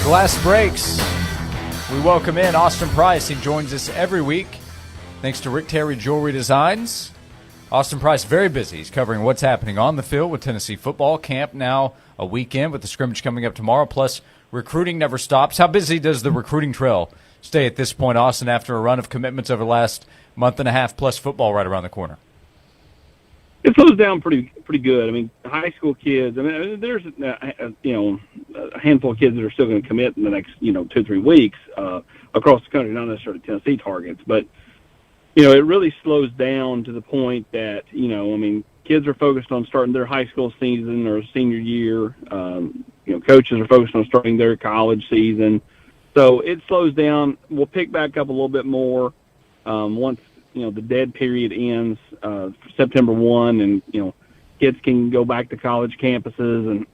glass breaks. We welcome in Austin Price. He joins us every week thanks to Rick Terry Jewelry Designs. Austin Price, very busy. He's covering what's happening on the field with Tennessee football. Camp now a weekend with the scrimmage coming up tomorrow, plus recruiting never stops. How busy does the recruiting trail stay at this point, Austin, after a run of commitments over the last month and a half, plus football right around the corner? It slows down pretty good. I mean, high school kids. I mean, there's a handful of kids that are still going to commit in the next 2-3 weeks across the country, not necessarily Tennessee targets, but it really slows down to the point that kids are focused on starting their high school season or senior year. Coaches are focused on starting their college season, so it slows down. We'll pick back up a little bit more once the dead period ends September 1, and kids can go back to college campuses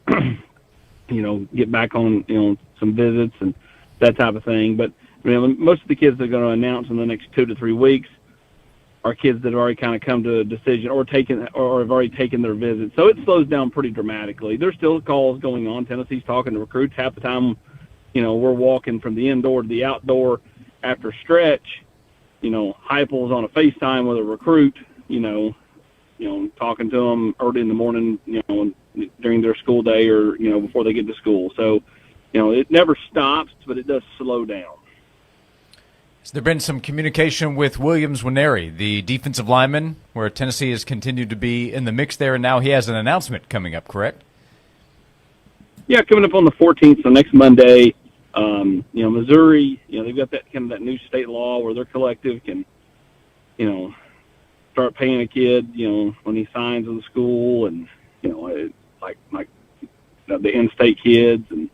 and get back on some visits and that type of thing. But most of the kids that are going to announce in the next 2 to 3 weeks are kids that have already kind of come to a decision or have already taken their visit. So it slows down pretty dramatically. There's still calls going on. Tennessee's talking to recruits. Half the time, we're walking from the indoor to the outdoor after stretch. Heupel's on a FaceTime with a recruit, talking to them early in the morning, during their school day or, before they get to school. So, it never stops, but it does slow down. Has there been some communication with Nwaneri, the defensive lineman, where Tennessee has continued to be in the mix there, and now he has an announcement coming up, correct? Yeah, coming up on the 14th, so next Monday. Missouri, they've got that new state law where their collective can, start paying a kid, when he signs with the school, and like the in-state kids, and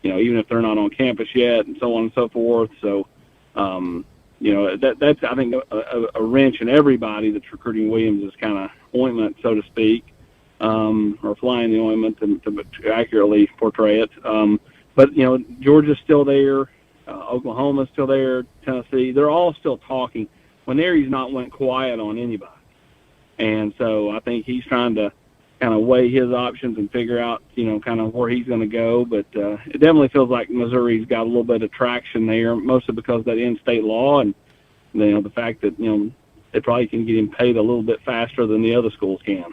even if they're not on campus yet, and so on and so forth. So, that's I think a wrench in everybody that's recruiting Williams is kind of ointment, so to speak, or flying the ointment to accurately portray it. But, Georgia's still there, Oklahoma's still there, Tennessee. They're all still talking. Nwaneri's not went quiet on anybody. And so I think he's trying to kind of weigh his options and figure out, kind of where he's going to go. But it definitely feels like Missouri's got a little bit of traction there, mostly because of that in-state law and, the fact that, they probably can get him paid a little bit faster than the other schools can.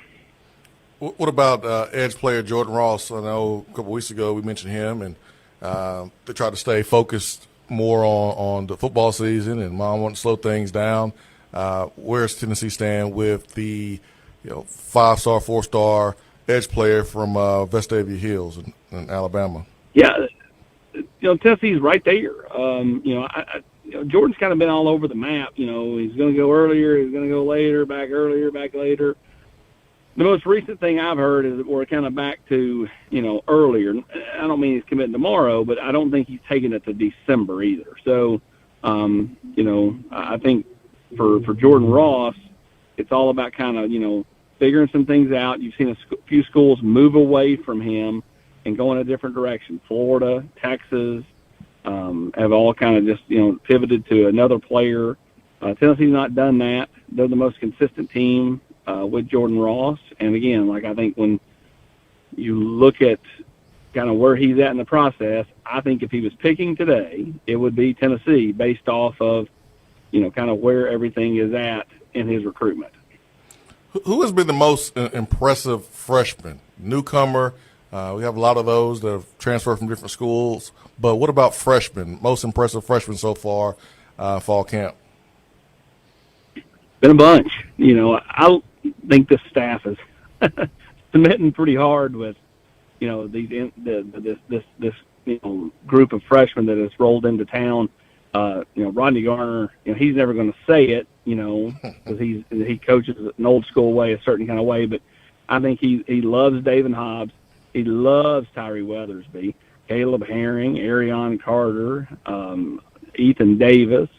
What about edge player Jordan Ross? I know a couple weeks ago we mentioned him, and they tried to stay focused more on the football season, and Mom wanted to slow things down. Where's Tennessee stand with the 5-star, 4-star edge player from Vestavia Hills in Alabama? Yeah, Tennessee's right there. Jordan's kind of been all over the map. He's going to go earlier, he's going to go later, back earlier, back later. The most recent thing I've heard is that we're kind of back to, earlier. I don't mean he's committing tomorrow, but I don't think he's taking it to December either. So, I think for Jordan Ross, it's all about kind of, figuring some things out. You've seen a few schools move away from him and go in a different direction. Florida, Texas, have all kind of just, pivoted to another player. Tennessee's not done that. They're the most consistent team with Jordan Ross. And again, I think when you look at kind of where he's at in the process, I think if he was picking today, it would be Tennessee based off of, kind of where everything is at in his recruitment. Who has been the most impressive freshman? Newcomer? We have a lot of those that have transferred from different schools. But what about freshmen? Most impressive freshmen so far, fall camp? Been a bunch. I think the staff is submitting pretty hard with, this group of freshmen that has rolled into town. Rodney Garner, he's never going to say it, because he coaches an old school way, a certain kind of way. But I think he loves David Hobbs. He loves Tyree Weathersby, Caleb Herring, Arion Carter, Ethan Davis,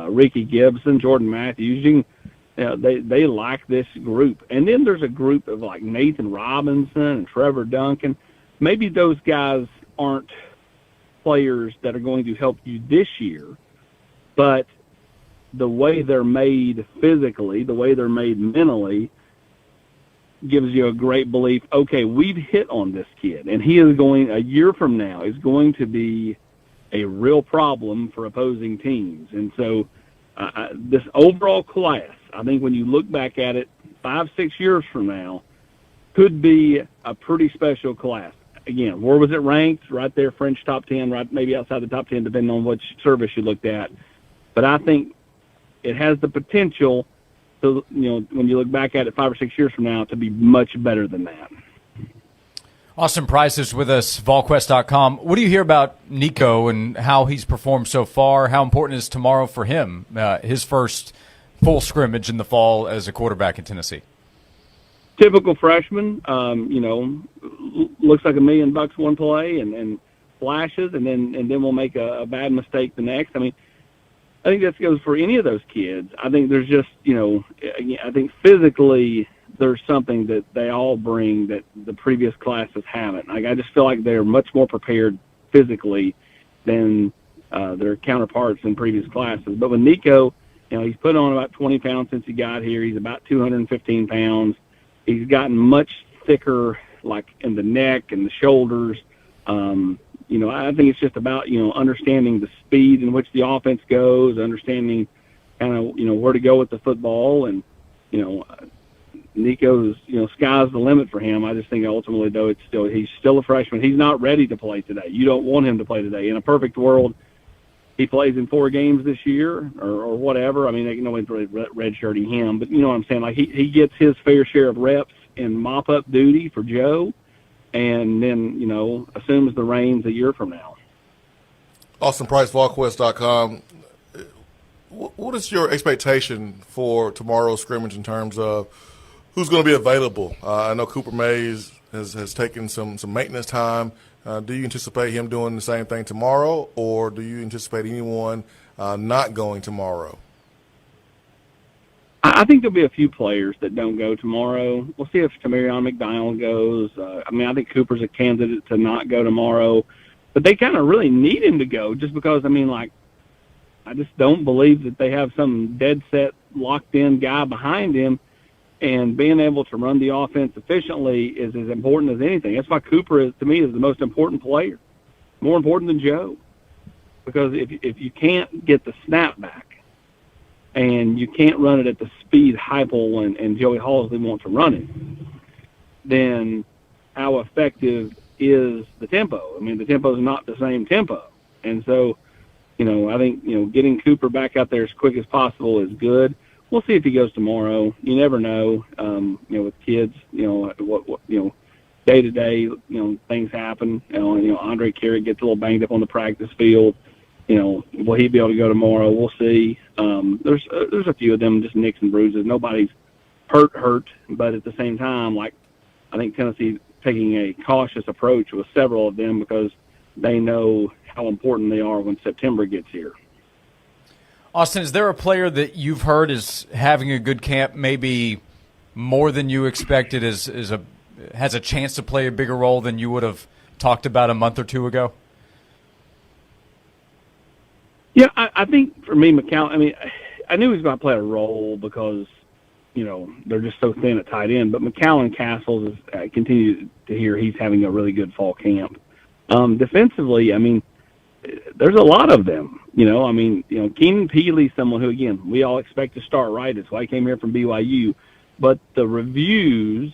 Ricky Gibson, Jordan Matthews. They like this group. And then there's a group of like Nathan Robinson and Trevor Duncan. Maybe those guys aren't players that are going to help you this year, but the way they're made physically, the way they're made mentally, gives you a great belief, okay, we've hit on this kid, and he is going, a year from now, is going to be a real problem for opposing teams. And so this overall class, I think when you look back at it 5-6 years from now, could be a pretty special class. Again, where was it ranked? Right there, French top 10, right maybe outside the top 10, depending on which service you looked at. But I think it has the potential to, when you look back at it 5 or 6 years from now, to be much better than that. Austin Price is with us, Volquest.com. What do you hear about Nico and how he's performed so far? How important is tomorrow for him, his first full scrimmage in the fall as a quarterback in Tennessee? Typical freshman, looks like $1 million one play and flashes, and then we'll make a bad mistake the next. I mean, I think that goes for any of those kids. I think there's just, I think physically there's something that they all bring that the previous classes haven't. Like, I just feel like they're much more prepared physically than their counterparts in previous classes. But with Nico, he's put on about 20 pounds since he got here. He's about 215 pounds. He's gotten much thicker, like in the neck and the shoulders. I think it's just about, understanding the speed in which the offense goes, understanding kind of, where to go with the football. And, Nico's, sky's the limit for him. I just think ultimately, though, he's still a freshman. He's not ready to play today. You don't want him to play today. In a perfect world, he plays in 4 games this year or whatever. I mean, nobody's really redshirting him, but you know what I'm saying? Like, he gets his fair share of reps in mop-up duty for Joe, and then, assumes the reins a year from now. Austin Price, Volquest.com. What is your expectation for tomorrow's scrimmage in terms of who's going to be available? I know Cooper Mays has taken some maintenance time. Do you anticipate him doing the same thing tomorrow, or do you anticipate anyone not going tomorrow? I think there'll be a few players that don't go tomorrow. We'll see if Tamarion McDonald goes. I think Cooper's a candidate to not go tomorrow. But they kind of really need him to go just because, I just don't believe that they have some dead-set, locked-in guy behind him. And being able to run the offense efficiently is as important as anything. That's why Cooper, to me, is the most important player, more important than Joe. Because if you can't get the snap back and you can't run it at the speed Heupel and Joey Halsley want to run it, then how effective is the tempo? The tempo is not the same tempo. And so, I think, getting Cooper back out there as quick as possible is good. We'll see if he goes tomorrow. You never know. With kids, what day to day, things happen. Andre Carrick gets a little banged up on the practice field. Will he be able to go tomorrow? We'll see. There's a few of them, just nicks and bruises. Nobody's hurt, but at the same time, I think Tennessee taking a cautious approach with several of them because they know how important they are when September gets here. Austin, is there a player that you've heard is having a good camp, maybe more than you expected, has a chance to play a bigger role than you would have talked about a month or two ago? Yeah, I think for me, McCallum, I knew he was going to play a role because, they're just so thin at tight end. But McCallum Castles is continue to hear he's having a really good fall camp. Defensively, there's a lot of them. Keenan Peely's someone who, again, we all expect to start right. That's why he came here from BYU. But the reviews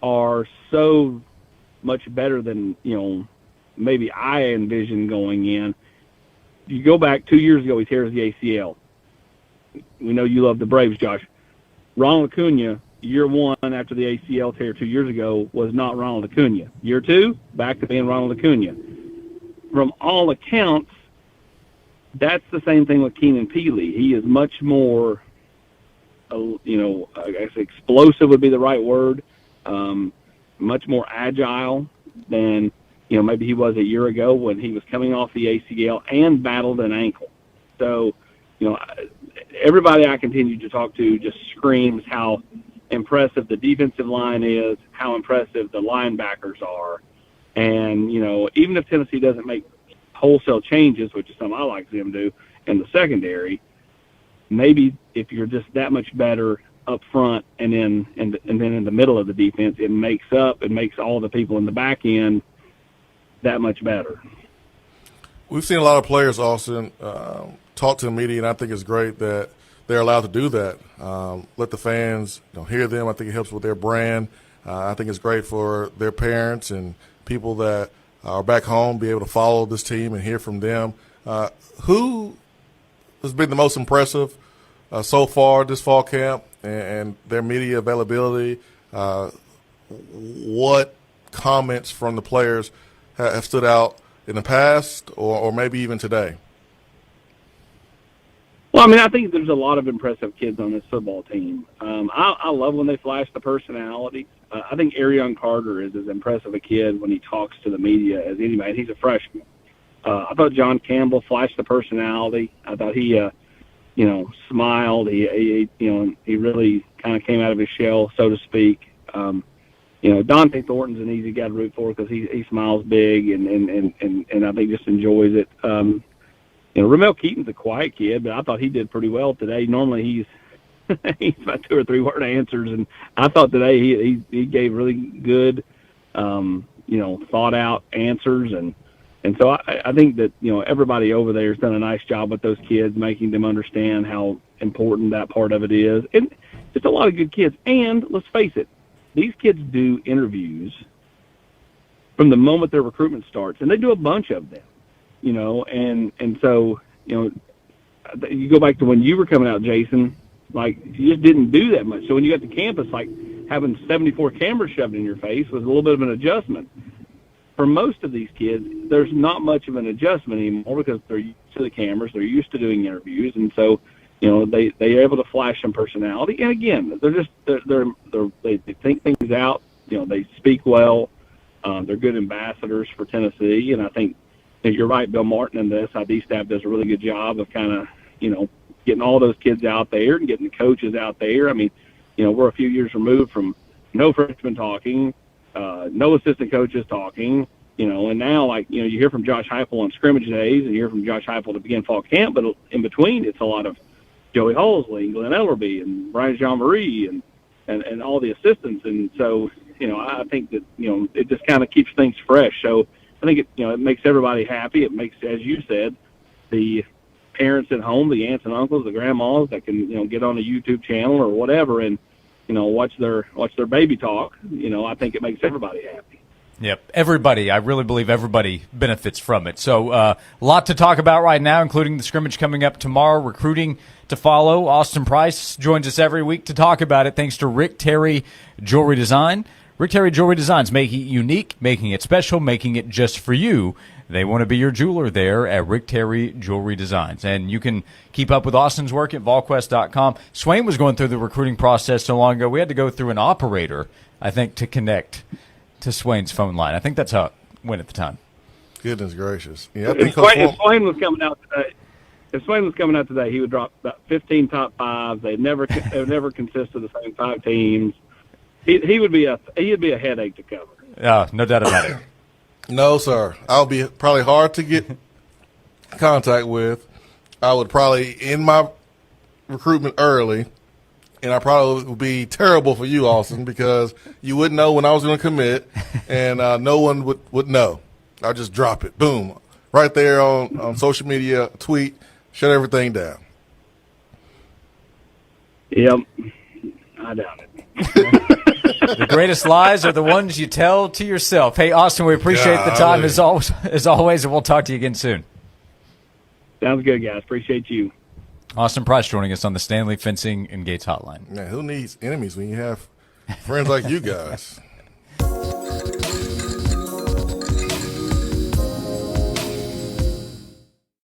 are so much better than, maybe I envisioned going in. You go back 2 years ago, he tears the ACL. We know you love the Braves, Josh. Ronald Acuna, year one after the ACL tear 2 years ago, was not Ronald Acuna. Year two, back to being Ronald Acuna. From all accounts, that's the same thing with Keenan Peely. He is much more, I guess explosive would be the right word, much more agile than, maybe he was a year ago when he was coming off the ACL and battled an ankle. So, everybody I continue to talk to just screams how impressive the defensive line is, how impressive the linebackers are. And, even if Tennessee doesn't make wholesale changes, which is something I like to see them do in the secondary, maybe if you're just that much better up front and then in the middle of the defense, it makes all the people in the back end that much better. We've seen a lot of players, Austin, talk to the media, and I think it's great that they're allowed to do that. Let the fans hear them. I think it helps with their brand. I think it's great for their parents and people that are back home be able to follow this team and hear from them. Who has been the most impressive so far this fall camp and their media availability? What comments from the players have stood out in the past or maybe even today? Well, I mean, I think there's a lot of impressive kids on this football team. I love when they flash the personality. I think Arion Carter is as impressive a kid when he talks to the media as anybody. He's a freshman. I thought John Campbell flashed the personality. I thought he, smiled. He really kind of came out of his shell, so to speak. Dante Thornton's an easy guy to root for because he smiles big and I think just enjoys it. Ramel Keaton's a quiet kid, but I thought he did pretty well today. Normally he's about 2 or 3 word answers, and I thought today he gave really good, thought out answers, and so I think that everybody over there has done a nice job with those kids, making them understand how important that part of it is, and just a lot of good kids. And let's face it, these kids do interviews from the moment their recruitment starts, and they do a bunch of them, and so you go back to when you were coming out, Jason. Like, you just didn't do that much. So when you got to campus, like, having 74 cameras shoved in your face was a little bit of an adjustment. For most of these kids, there's not much of an adjustment anymore because they're used to the cameras, they're used to doing interviews, and so, they're able to flash some personality. And again, they think things out. They speak well. They're good ambassadors for Tennessee, and I think that you're right, Bill Martin, and the SID staff does a really good job of kind of, getting all those kids out there and getting the coaches out there. I mean, we're a few years removed from no freshmen talking, no assistant coaches talking, and now, you hear from Josh Heupel on scrimmage days and you hear from Josh Heupel to begin fall camp, but in between it's a lot of Joey Halsley and Glenn Ellerby and Brian Jean-Marie and all the assistants. And so, I think that, it just kind of keeps things fresh. So I think it makes everybody happy. It makes, as you said, the parents at home, the aunts and uncles, the grandmas that can, get on a YouTube channel or whatever and, watch their baby talk. I think it makes everybody happy. Yep, everybody. I really believe everybody benefits from it. So a lot to talk about right now, including the scrimmage coming up tomorrow, recruiting to follow. Austin Price joins us every week to talk about it thanks to Rick Terry Jewelry Design. Rick Terry Jewelry Designs, making it unique, making it special, making it just for you. They want to be your jeweler there at Rick Terry Jewelry Designs. And you can keep up with Austin's work at Volquest.com. Swain was going through the recruiting process so long ago, we had to go through an operator, I think, to connect to Swain's phone line. I think that's how it went at the time. Goodness gracious. Yeah, I think if Swain was coming out today, he would drop about 15 top fives. They'd never consist of the same 5 teams. He'd be a headache to cover. No doubt about it. No, sir. I'll be probably hard to get contact with. I would probably end my recruitment early, and I probably would be terrible for you, Austin, because you wouldn't know when I was going to commit, and no one would know. I'll just drop it. Boom. Right there on social media, tweet, shut everything down. Yep. I doubt it. The greatest lies are the ones you tell to yourself. Hey, Austin, we appreciate the time as always, and we'll talk to you again soon. Sounds good, guys. Appreciate you. Austin Price joining us on the Stanley Fencing and Gates Hotline. Man, who needs enemies when you have friends like you guys?